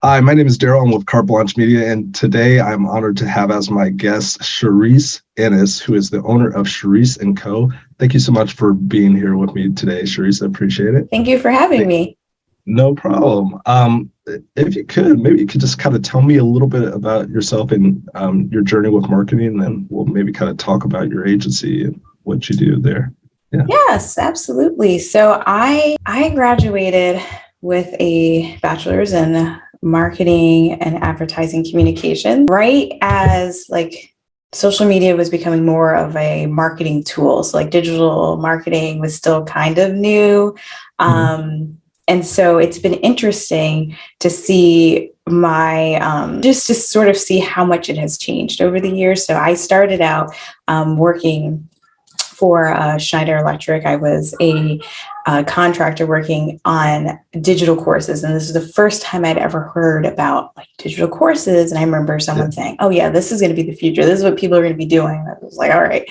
Hi, my name is Darrell. I'm with Carte Blanche Media, and today I'm honored to have as my guest Sharice Enis, who is the owner of Sharice & Co. Thank you so much for being here with me today, Sharice. I appreciate it. Thank you for having me. No problem. If you could, maybe you could just kind of tell me a little bit about yourself and your journey with marketing, and then we'll maybe kind of talk about your agency and what you do there. Yeah. Yes, absolutely. So I graduated with a bachelor's in marketing and advertising communication, right as social media was becoming more of a marketing tool. So digital marketing was still kind of new. And so it's been interesting to see my just to sort of see how much it has changed over the years. So I started out working for Schneider Electric. I was a contractor working on digital courses. And this is the first time I'd ever heard about digital courses. And I remember someone saying, oh yeah, this is going to be the future. This is what people are going to be doing. I was like, all right.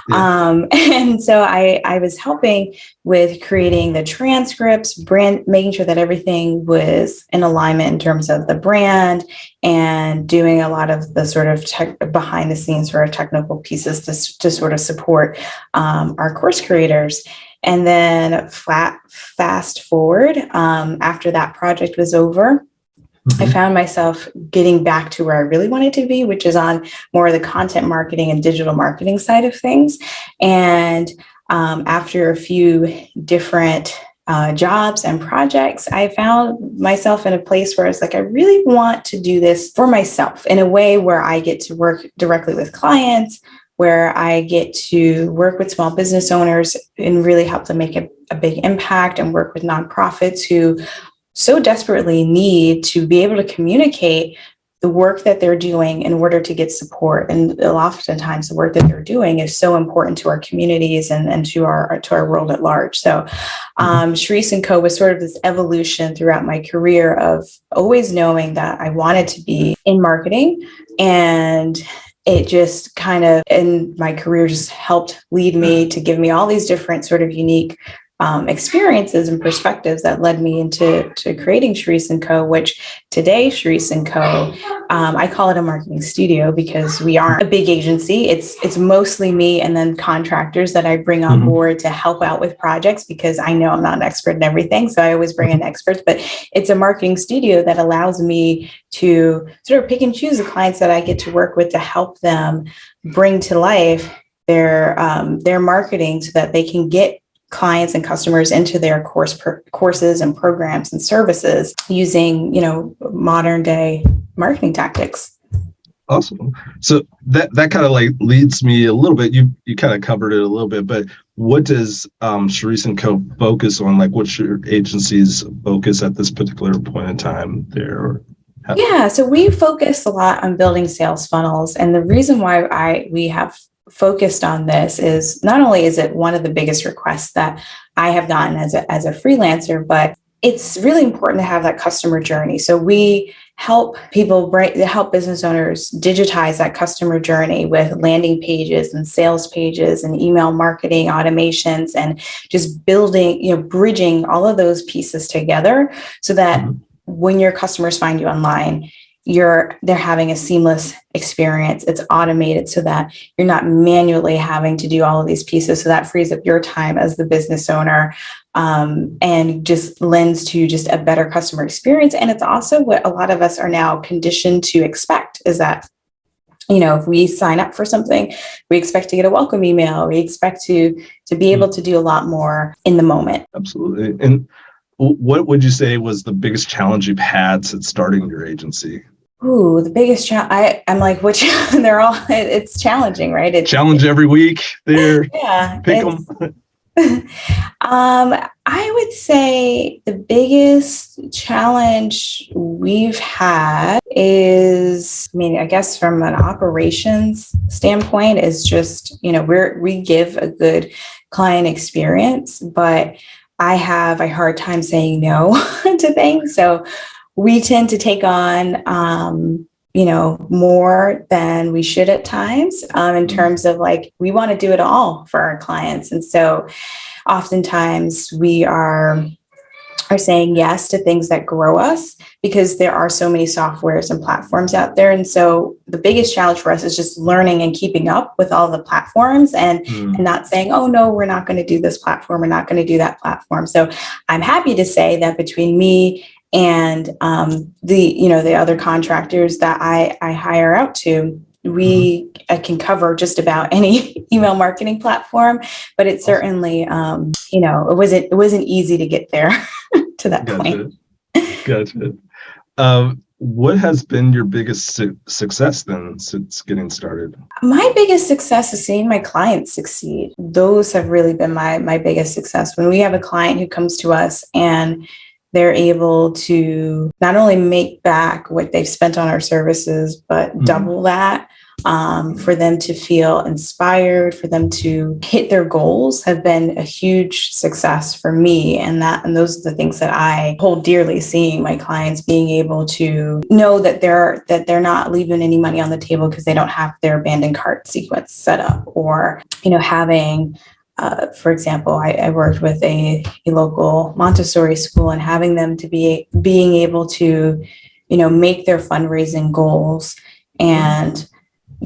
Yeah. And so I was helping with creating the transcripts, making sure that everything was in alignment in terms of the brand, and doing a lot of the sort of behind the scenes sort of technical pieces to sort of support our course creators. And then fast forward, after that project was over, I found myself getting back to where I really wanted to be, which is on more of the content marketing and digital marketing side of things. And after a few different jobs and projects, I found myself in a place where I was like, I really want to do this for myself in a way where I get to work directly with clients, where I get to work with small business owners and really help them make a big impact, and work with nonprofits who so desperately need to be able to communicate the work that they're doing in order to get support. And oftentimes the work that they're doing is so important to our communities and to our world at large. So Sharice & Co. was sort of this evolution throughout my career of always knowing that I wanted to be in marketing, and it just kind of in my career just helped lead me to give me all these different sort of unique experiences and perspectives that led me into creating Sharice & Co., which today Sharice & Co., I call it a marketing studio because we aren't a big agency. It's mostly me and then contractors that I bring on board to help out with projects, because I know I'm not an expert in everything. So I always bring in experts, but it's a marketing studio that allows me to sort of pick and choose the clients that I get to work with to help them bring to life their marketing so that they can get clients and customers into their courses and programs and services using, modern day marketing tactics. Awesome. So that kind of leads me a little bit. You kind of covered it a little bit, but what does Sharice & Co. focus on? What's your agency's focus at this particular point in time there? Yeah, so we focus a lot on building sales funnels, and the reason why we have focused on this is not only is it one of the biggest requests that I have gotten as a freelancer, but it's really important to have that customer journey. So we help help business owners digitize that customer journey with landing pages and sales pages and email marketing automations, and just building, bridging all of those pieces together so that when your customers find you online, they're having a seamless experience. It's automated so that you're not manually having to do all of these pieces. So that frees up your time as the business owner, and just lends to just a better customer experience. And it's also what a lot of us are now conditioned to expect, is that, if we sign up for something, we expect to get a welcome email. We expect to be able to do a lot more in the moment. Absolutely. And what would you say was the biggest challenge you've had since starting your agency? Ooh, the biggest challenge. I'm like, which they're all. It's challenging, right? It's challenge every week. There. Yeah. Pick them. I would say the biggest challenge we've had is, I guess from an operations standpoint, is just, we give a good client experience, but I have a hard time saying no to things. So we tend to take on, more than we should at times, in terms of we want to do it all for our clients. And so oftentimes we are are saying yes to things that grow us, because there are so many softwares and platforms out there. And so the biggest challenge for us is just learning and keeping up with all the platforms, and not saying, oh no, we're not going to do this platform, we're not going to do that platform. So I'm happy to say that between me and the other contractors that I hire out to, I can cover just about any email marketing platform, but it certainly, it wasn't easy to get there to that point. Gotcha. What has been your biggest success then since getting started? My biggest success is seeing my clients succeed. Those have really been my biggest success. When we have a client who comes to us and they're able to not only make back what they've spent on our services, but double that, for them to feel inspired, for them to hit their goals, have been a huge success for me. And those are the things that I hold dearly, seeing my clients being able to know that they're not leaving any money on the table because they don't have their abandoned cart sequence set up, or, having for example, I worked with a local Montessori school, and having them to being able to, make their fundraising goals and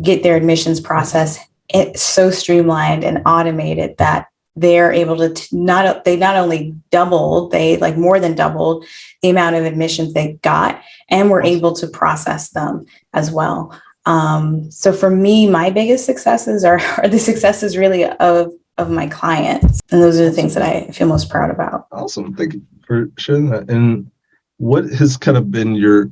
get their admissions process so streamlined and automated that they're able to not only doubled, they like more than doubled the amount of admissions they got, and were able to process them as well. So for me, my biggest successes are the successes really of my clients. And those are the things that I feel most proud about. Awesome. Thank you for sharing that. And what has kind of been your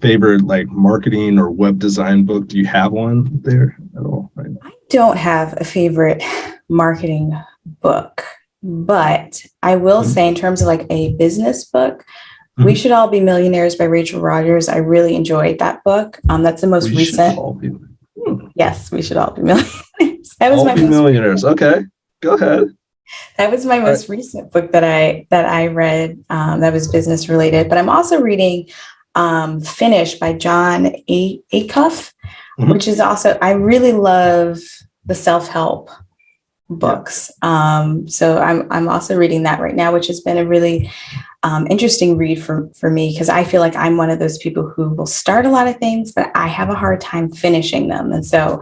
favorite like marketing or web design book? Do you have one there at all? Right now? I don't have a favorite marketing book, but I will say, in terms of like a business book, We Should All Be Millionaires by Rachel Rogers. I really enjoyed that book. That's the most recent. Yes, We Should All Be Millionaires. That was millionaires. Okay, go ahead. That was my most recent book that I read, that was business related. But I'm also reading Finish by John Acuff, which is also, I really love the self-help books. So I'm also reading that right now, which has been a really interesting read for me, because I feel like I'm one of those people who will start a lot of things, but I have a hard time finishing them. And so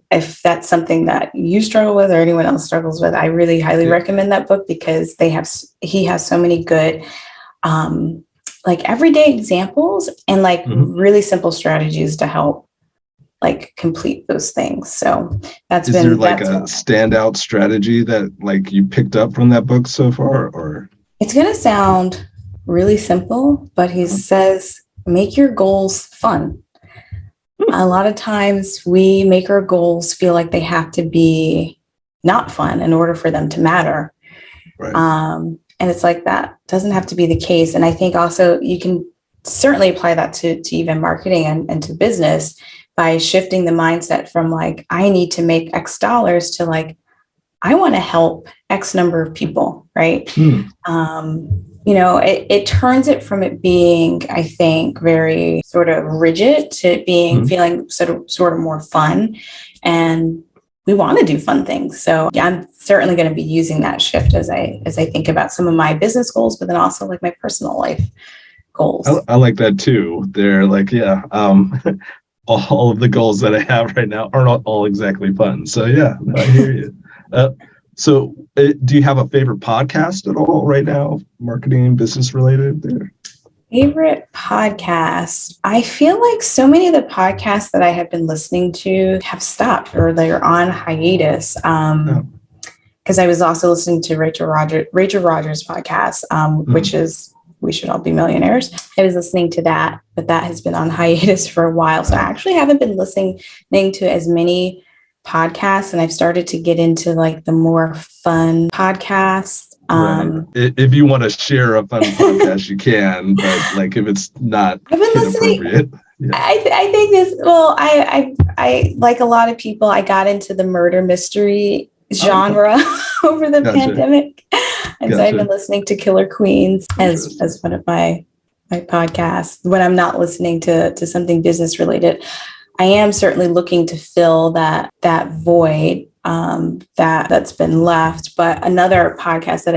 if that's something that you struggle with, or anyone else struggles with, I really highly recommend that book, because he has so many good like everyday examples and like really simple strategies to help like complete those things. So is there like a standout strategy that like you picked up from that book so far? Or it's going to sound really simple, but he says, make your goals fun. A lot of times we make our goals feel like they have to be not fun in order for them to matter. Right. And it's like, that doesn't have to be the case. And I think also you can certainly apply that to even marketing and to business, by shifting the mindset from like, I need to make X dollars, to like, I want to help X number of people, right? It turns it from it being, I think, very sort of rigid, to being feeling sort of more fun. And we want to do fun things. So yeah, I'm certainly going to be using that shift as I think about some of my business goals, but then also like my personal life goals. I like that too. They're like, all of the goals that I have right now are not all exactly fun. So yeah, I hear you. So do you have a favorite podcast at all right now, marketing, business related there? Favorite podcast? I feel like so many of the podcasts that I have been listening to have stopped, or they're on hiatus. Because I was also listening to Rachel Rogers' podcast, which is We Should All Be Millionaires. I was listening to that, but that has been on hiatus for a while. So I actually haven't been listening to as many podcasts, and I've started to get into like the more fun podcasts. Right. If you want to share a fun podcast, you can, but like if it's not inappropriate. I think this. Well, I like a lot of people, I got into the murder mystery genre over the pandemic, and so I've been listening to Killer Queens as one of my podcasts when I'm not listening to something business related. I am certainly looking to fill that void that's been left. But another podcast that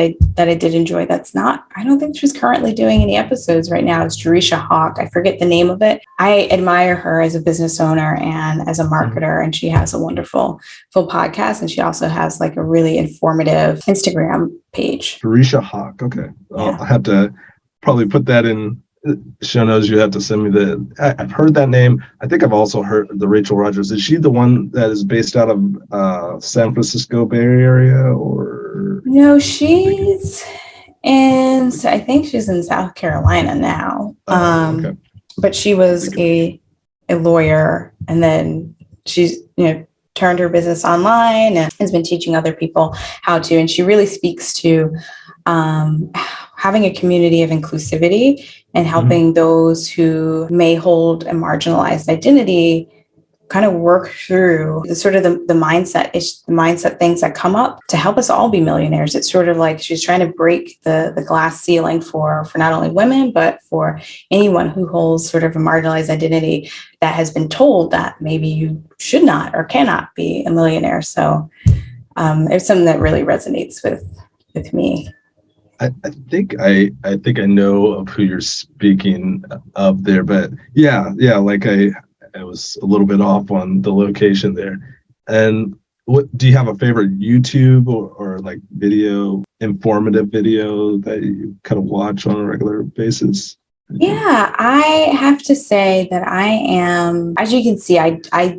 I did enjoy that's not, I don't think she's currently doing any episodes right now, is Sharice Hawk. I forget the name of it. I admire her as a business owner and as a marketer, and she has a wonderful full podcast, and she also has like a really informative Instagram page. Sharice Hawk. Okay. Yeah. I'll have to probably put that in show notes. You have to send me I've heard that name. I think I've also heard the Rachel Rogers. Is she the one that is based out of San Francisco Bay Area, or? No, she's I think she's in South Carolina now. Okay. But she was a lawyer, and then she's, turned her business online and has been teaching other people how to, and she really speaks to having a community of inclusivity and helping those who may hold a marginalized identity kind of work through the sort of the mindset things that come up to help us all be millionaires. It's sort of like she's trying to break the glass ceiling for not only women, but for anyone who holds sort of a marginalized identity that has been told that maybe you should not or cannot be a millionaire. So it's something that really resonates with me. I think I know of who you're speaking of there, but yeah, like I was a little bit off on the location there. And what do you have a favorite YouTube or like informative video that you kind of watch on a regular basis? Yeah, I have to say that I am, as you can see, I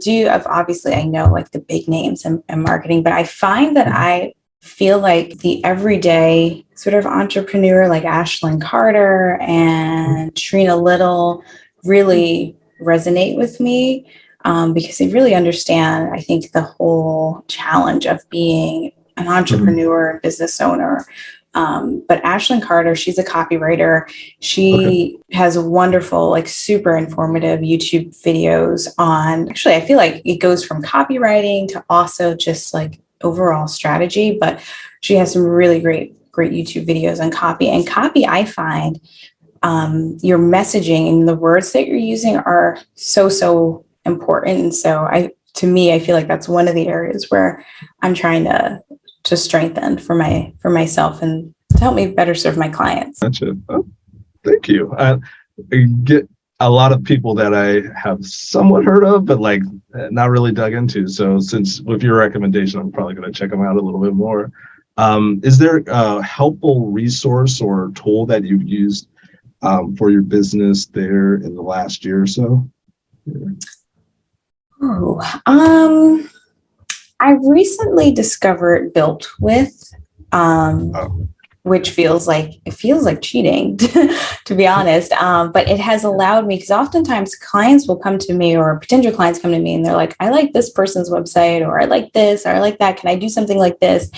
do have, obviously I know like the big names in marketing, but I find that I feel like the everyday sort of entrepreneur like Ashlyn Carter and Trina Little really resonate with me because they really understand, I think, the whole challenge of being an entrepreneur, business owner. But Ashlyn Carter, she's a copywriter. She has wonderful, like super informative YouTube videos on, actually, I feel like it goes from copywriting to also just like overall strategy, but she has some really great YouTube videos on copy. And copy, I find your messaging and the words that you're using are so important. And so to me, I feel like that's one of the areas where I'm trying to strengthen for myself and to help me better serve my clients. Gotcha. Oh, thank you. I get a lot of people that I have somewhat heard of, but like not really dug into. So since with your recommendation, I'm probably going to check them out a little bit more. Is there a helpful resource or tool that you've used for your business there in the last year or so? I recently discovered Built With, which feels like cheating, to be honest. But it has allowed me, because oftentimes clients will come to me, or potential clients come to me, and they're like, I like this person's website, or I like this, or I like that. Can I do something like this?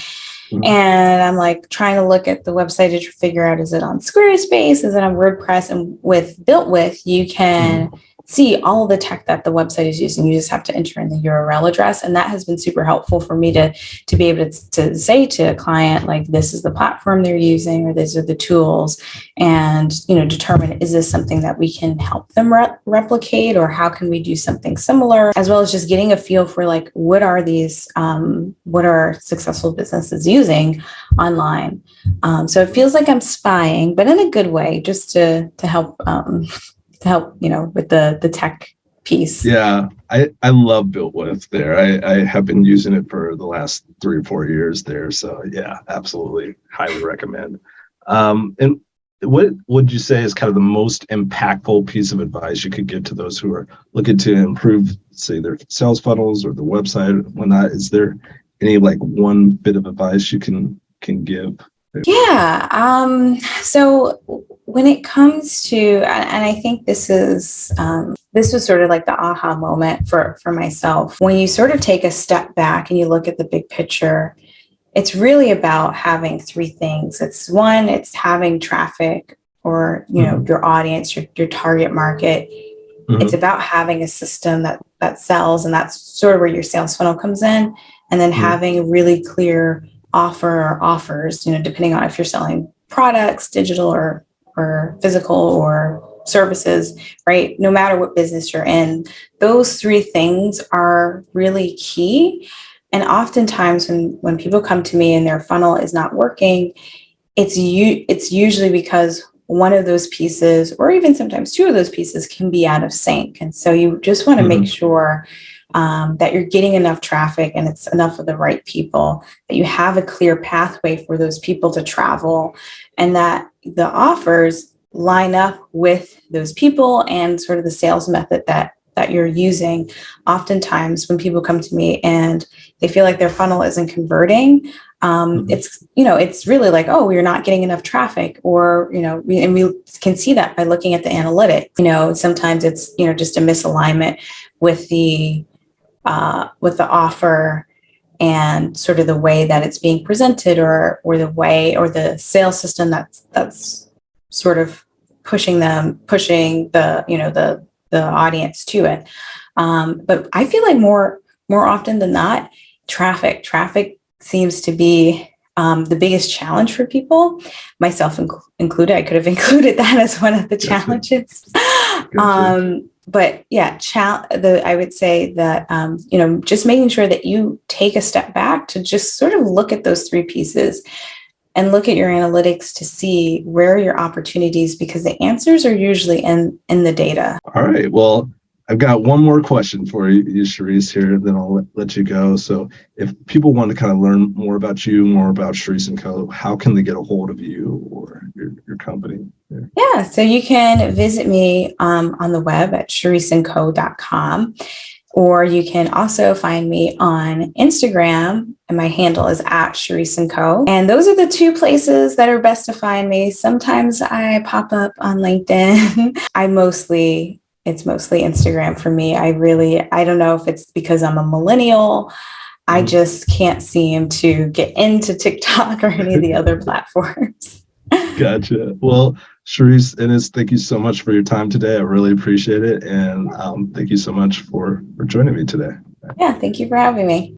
And I'm like trying to look at the website to figure out, is it on Squarespace? Is it on WordPress? And with Built With, you can see all of the tech that the website is using. You just have to enter in the URL address. And that has been super helpful for me to be able to say to a client, like, this is the platform they're using, or these are the tools, and, determine, is this something that we can help them replicate, or how can we do something similar, as well as just getting a feel for like, what are successful businesses using online. So it feels like I'm spying, but in a good way, just to help, with the tech piece. Yeah, I love Built With there. I have been using it for the last 3 or 4 years there. So yeah, absolutely. Highly recommend. And what would you say is kind of the most impactful piece of advice you could give to those who are looking to improve, say, their sales funnels or their website and whatnot? Is there any like one bit of advice you can give? Yeah. So when it comes to, and I think this was sort of like the aha moment for myself. When you sort of take a step back and you look at the big picture, it's really about having 3 things. It's having traffic, or, your audience, your target market. It's about having a system that sells, and that's sort of where your sales funnel comes in. And then having a really clear offer or offers, depending on if you're selling products, digital or physical, or services, right? No matter what business you're in, those 3 things are really key. And oftentimes when people come to me and their funnel is not working, it's usually because one of those pieces, or even sometimes two of those pieces, can be out of sync. And so you just want to make sure that you're getting enough traffic and it's enough of the right people, that you have a clear pathway for those people to travel, and that the offers line up with those people and sort of the sales method that you're using. Oftentimes when people come to me and they feel like their funnel isn't converting, it's really like, oh, we're not getting enough traffic, or, and we can see that by looking at the analytics. Sometimes it's, just a misalignment with the offer and sort of the way that it's being presented, or the way, or the sales system that's sort of pushing the audience to it. But I feel like more often than not, traffic seems to be the biggest challenge for people, myself included. I could have included that as one of the challenges. But yeah, I would say that, just making sure that you take a step back to just sort of look at those three pieces and look at your analytics to see where are your opportunities, because the answers are usually in the data. All right. Well, I've got one more question for you, Sharice, here, and then I'll let you go. So if people want to kind of learn more about you, more about Sharice & Co., how can they get a hold of you or your company? Yeah, so you can visit me on the web at shariceandco.com, or you can also find me on Instagram, and my handle is at Sharice & Co. And those are the two places that are best to find me. Sometimes I pop up on LinkedIn. It's mostly Instagram for me. I don't know if it's because I'm a millennial. I just can't seem to get into TikTok or any of the other platforms. Gotcha. Well, Sharice Enis, thank you so much for your time today. I really appreciate it. And thank you so much for joining me today. Yeah, thank you for having me.